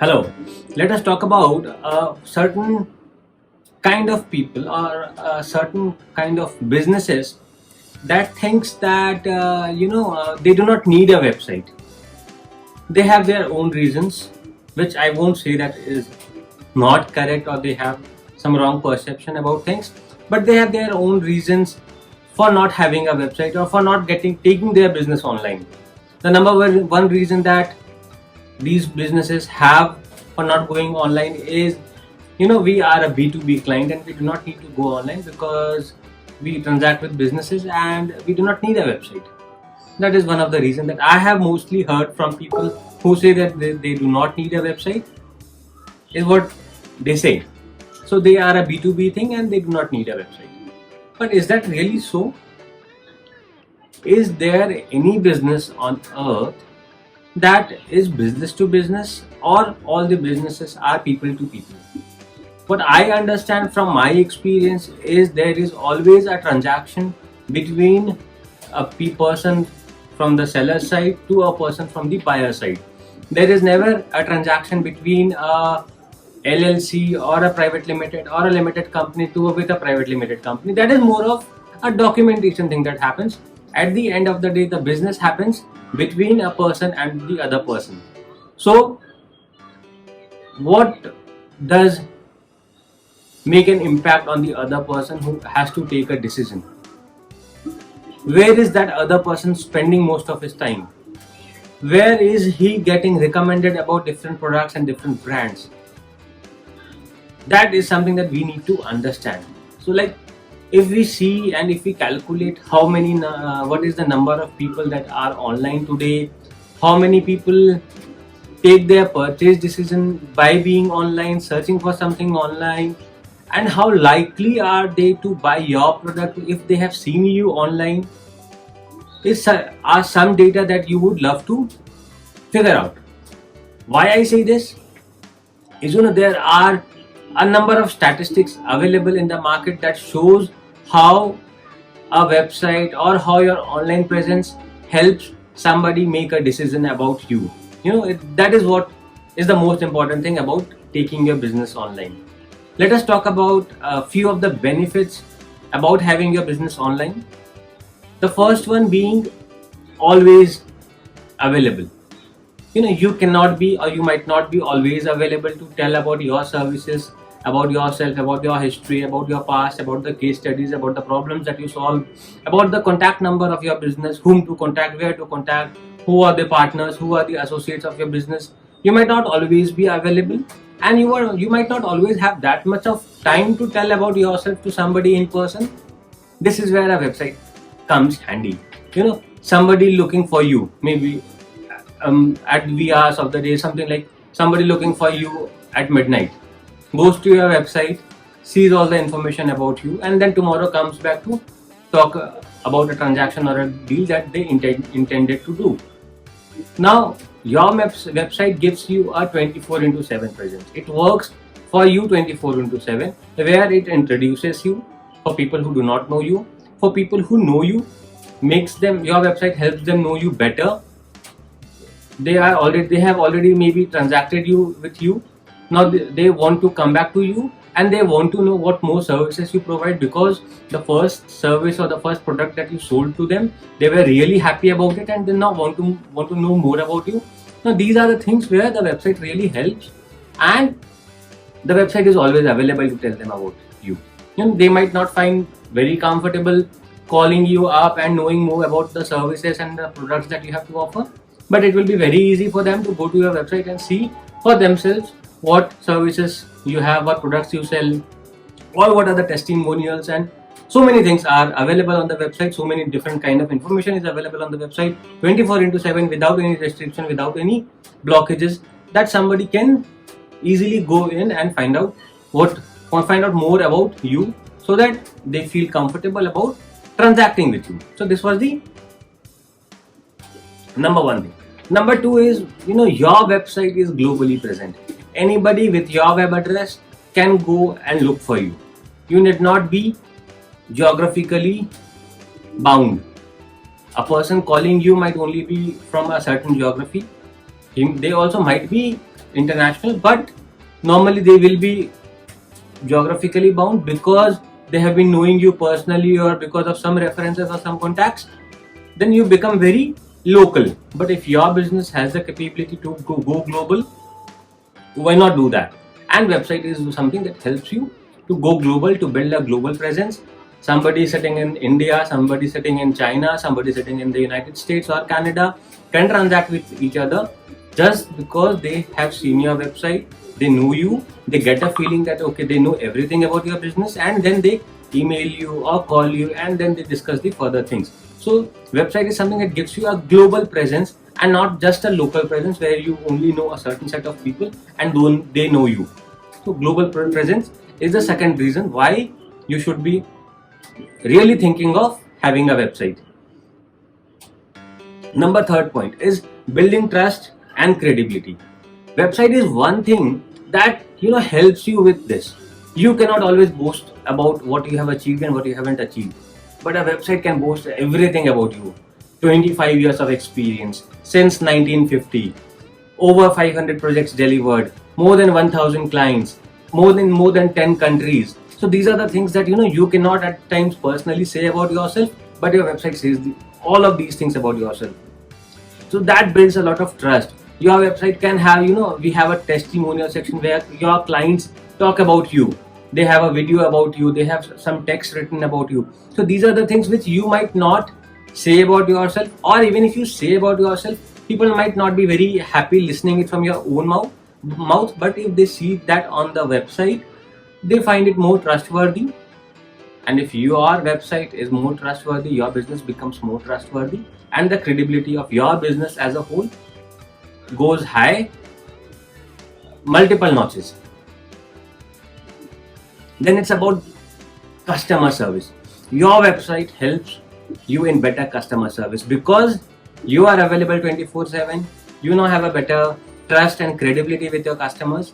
Hello, let us talk about a certain kind of people or a certain kind of businesses that thinks that they do not need a website. They have their own reasons, which I won't say that is not correct or they have some wrong perception about things, but they have their own reasons for not having a website or for not getting taking their business online. The number one reason that these businesses have for not going online is we are a B2B client and we do not need to go online because we transact with businesses and we do not need a website. That is one of the reasons that I have mostly heard from people who say that they do not need a website is what they say. So they are a B2B thing and they do not need a website. But is that really so? Is there any business on earth that is business to business, or all the businesses are people to people? What I understand from my experience is there is always a transaction between a person from the seller side to a person from the buyer side. There is never a transaction between a LLC or a private limited or a limited company to with a private limited company. That is more of a documentation thing that happens. At the end of the day, the business happens between a person and the other person. So what does make an impact on the other person who has to take a decision? Where is that other person spending most of his time? Where is he getting recommended about different products and different brands? That is something that we need to understand. So like, if we see and if we calculate how many what is the number of people that are online today, how many people take their purchase decision by being online, searching for something online, and how likely are they to buy your product if they have seen you online, are some data that you would love to figure out. Why I say this is, there are a number of statistics available in the market that shows how a website or how your online presence helps somebody make a decision about you. That is what is the most important thing about taking your business online. Let us talk about a few of the benefits about having your business online. The first one being always available. You cannot be, or you might not be always available to tell about your services, about yourself, about your history, about your past, about the case studies, about the problems that you solve, about the contact number of your business, whom to contact, where to contact, who are the partners, who are the associates of your business. You might not always be available, and you might not always have that much of time to tell about yourself to somebody in person. This is where a website comes handy. Somebody looking for you, maybe at the hours of the day, something like somebody looking for you at midnight, goes to your website, sees all the information about you, and then tomorrow comes back to talk about a transaction or a deal that they intended to do. Now, your website gives you a 24/7 presence. It works for you 24/7, where it introduces you for people who do not know you, for people who know you, your website helps them know you better. They have already maybe transacted with you. Now they want to come back to you and they want to know what more services you provide, because the first service or the first product that you sold to them, they were really happy about it and they now want to know more about you. Now these are the things where the website really helps, and the website is always available to tell them about you. They might not find very comfortable calling you up and knowing more about the services and the products that you have to offer, but it will be very easy for them to go to your website and see for themselves what services you have, what products you sell, or what are the testimonials, and so many things are available on the website. So many different kind of information is available on the website 24/7 without any restriction, without any blockages, that somebody can easily go in and find out more about you, so that they feel comfortable about transacting with you. So this was the number one thing. Number two is, your website is globally present. Anybody with your web address can go and look for you. You need not be geographically bound. A person calling you might only be from a certain geography. They also might be international, but normally they will be geographically bound because they have been knowing you personally or because of some references or some contacts. Then you become very local. But if your business has the capability to go global, why not do that? And website is something that helps you to go global, to build a global presence. Somebody sitting in India, somebody sitting in China, somebody sitting in the United States or Canada can transact with each other just because they have seen your website, they know you, they get a feeling that okay, they know everything about your business, and then they email you or call you, and then they discuss the further things. So website is something that gives you a global presence and not just a local presence where you only know a certain set of people and they know you. So global presence is the second reason why you should be really thinking of having a website. Number third point is building trust and credibility. Website is one thing that helps you with this. You cannot always boast about what you have achieved and what you haven't achieved, but a website can boast everything about you. 25 years of experience since 1950, over 500 projects delivered, more than 1000 clients, more than 10 countries. So these are the things that you cannot at times personally say about yourself, but your website says all of these things about yourself. So that builds a lot of trust. Your website can have, we have a testimonial section where your clients talk about you. They have a video about you, they have some text written about you. So these are the things which you might not say about yourself, or even if you say about yourself, people might not be very happy listening it from your own mouth, but if they see that on the website, they find it more trustworthy. And if your website is more trustworthy, your business becomes more trustworthy, and the credibility of your business as a whole goes high, multiple notches. Then it's about customer service. Your website helps you in better customer service because you are available 24/7. Have a better trust and credibility with your customers.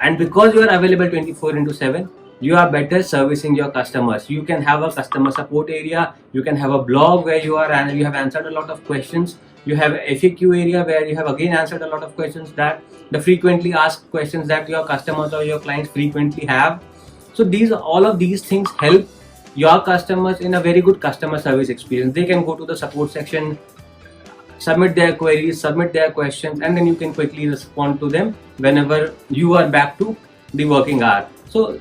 And because you are available 24/7, you are better servicing your customers. You can have a customer support area. You can have a blog where you have answered a lot of questions. You have an FAQ area where you have again answered a lot of questions, that the frequently asked questions that your customers or your clients frequently have. So all of these things help your customers in a very good customer service experience. They can go to the support section, submit their queries, submit their questions, and then you can quickly respond to them whenever you are back to the working hour. So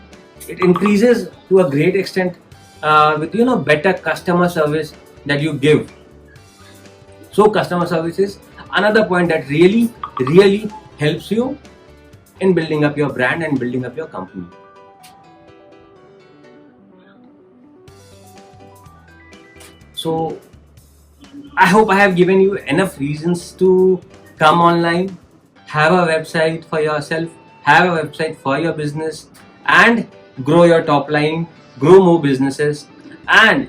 it increases to a great extent with better customer service that you give. So customer service is another point that really helps you in building up your brand and building up your company. So I hope I have given you enough reasons to come online, have a website for yourself, have a website for your business, and grow your top line, grow more businesses, and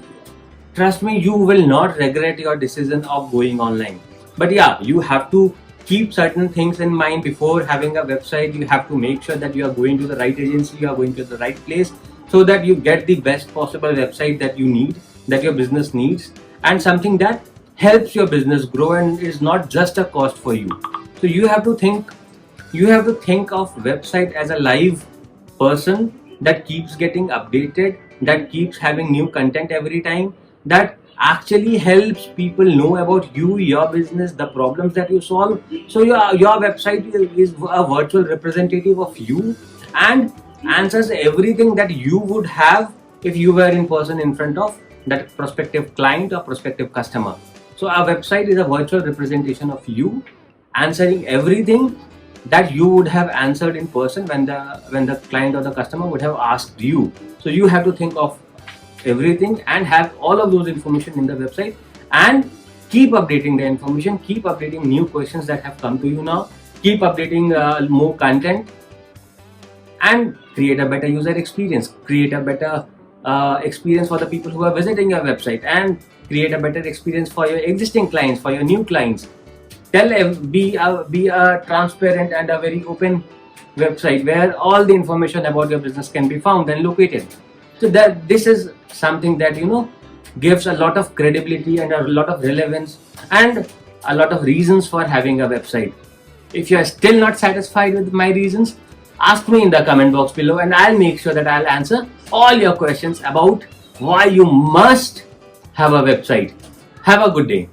trust me, you will not regret your decision of going online. But yeah, you have to keep certain things in mind before having a website. You have to make sure that you are going to the right agency, you are going to the right place, so that you get the best possible website that you need, that your business needs, and something that helps your business grow and is not just a cost for you. So you have to think of website as a live person that keeps getting updated, that keeps having new content every time, that actually helps people know about you, your business, the problems that you solve. So your website is a virtual representative of you and answers everything that you would have if you were in person in front of that prospective client or prospective customer. So our website is a virtual representation of you, answering everything that you would have answered in person when the client or the customer would have asked you. So you have to think of everything and have all of those information in the website, and keep updating the information, keep updating new questions that have come to you now, keep updating more content, and create a better user experience, create a better experience for the people who are visiting your website, and create a better experience for your existing clients, for your new clients. Be a transparent and a very open website where all the information about your business can be found and located. So that this is something that gives a lot of credibility and a lot of relevance, and a lot of reasons for having a website. If you are still not satisfied with my reasons, ask me in the comment box below and I'll make sure that I'll answer all your questions about why you must have a website. Have a good day.